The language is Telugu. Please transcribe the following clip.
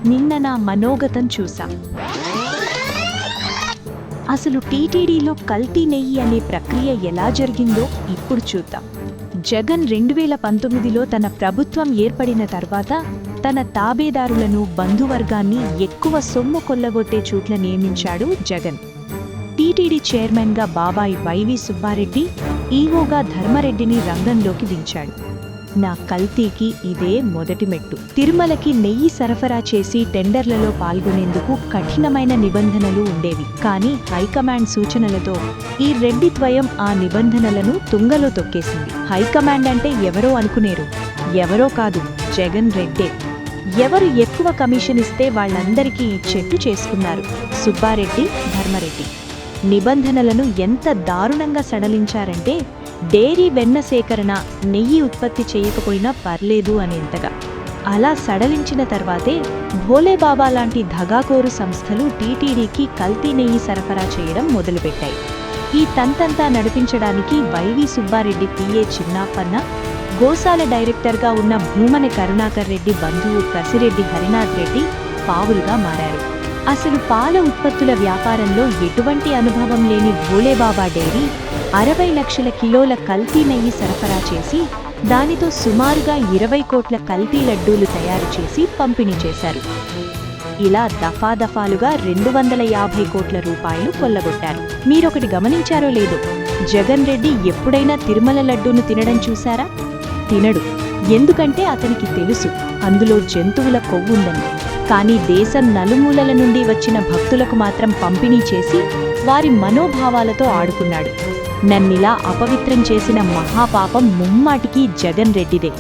నిన్న నా మనోగతం చూసా. అసలు టీటీడీలో కల్తీ నెయ్యి అనే ప్రక్రియ ఎలా జరిగిందో ఇప్పుడు చూద్దాం. జగన్ 2019లో తన ప్రభుత్వం ఏర్పడిన తర్వాత తన తాబేదారులను, బంధువర్గాన్ని ఎక్కువ సొమ్ము కొల్లగొట్టే చోట్ల నియమించాడు జగన్. టీటీడీ చైర్మన్గా బాబాయి వైవి సుబ్బారెడ్డి, ఈవోగా ధర్మరెడ్డిని రంగంలోకి దించాడు. నా కల్తీకి ఇదే మొదటి మెట్టు. తిరుమలకి నెయ్యి సరఫరా చేసి టెండర్లలో పాల్గొనేందుకు కఠినమైన నిబంధనలు ఉండేవి. కానీ హైకమాండ్ సూచనలతో ఈ రెడ్డి ద్వయం ఆ నిబంధనలను తుంగలో తొక్కేసింది. హైకమాండ్ అంటే ఎవరో అనుకునేరు. ఎవరో కాదు, జగన్ రెడ్డే. ఎవరు ఎక్కువ కమిషన్ ఇస్తే వాళ్ళందరికీ ఇచ్చేట్టు చేసుకున్నారు సుబ్బారెడ్డి, ధర్మరెడ్డి. నిబంధనలను ఎంత దారుణంగా సడలించారంటే డైరీ వెన్న సేకరణ, నెయ్యి ఉత్పత్తి చేయకపోయినా పర్లేదు అనేంతగా. అలా సడలించిన తర్వాతే భోలేబాబా లాంటి దగాకోరు సంస్థలు టీటీడీకి కల్తీ నెయ్యి సరఫరా చేయడం మొదలుపెట్టాయి. ఈ తంతంతా నడిపించడానికి వైవి సుబ్బారెడ్డి పిఏ చిన్నాపన్న, గోశాల డైరెక్టర్గా ఉన్న భూమన కరుణాకర్ రెడ్డి బంధువు కసిరెడ్డి హరినాథ్ రెడ్డి పావులుగా మారారు. అసలు పాల ఉత్పత్తుల వ్యాపారంలో ఎటువంటి అనుభవం లేని భోలేబాబా డైరీ 60 లక్షల కిలోల కల్తీ నెయ్యి సరఫరా చేసి దానితో సుమారుగా 20 కోట్ల కల్తీ లడ్డూలు తయారు చేసి పంపిణీ చేశారు. ఇలా దఫాదఫాలుగా 250 కోట్ల రూపాయలు కొల్లగొట్టారు. మీరొకటి గమనించారో లేదో, జగన్ రెడ్డి ఎప్పుడైనా తిరుమల లడ్డూను తినడం చూశారా? తినడు. ఎందుకంటే అతనికి తెలుసు అందులో జంతువుల కొవ్వుందని. కానీ దేశం నలుమూలల నుండి వచ్చిన భక్తులకు మాత్రం పంపిణీ చేసి వారి మనోభావాలతో ఆడుకున్నాడు. నన్నిలా అపవిత్రం చేసిన మహాపాపం ముమ్మాటికి జగన్ రెడ్డిదే.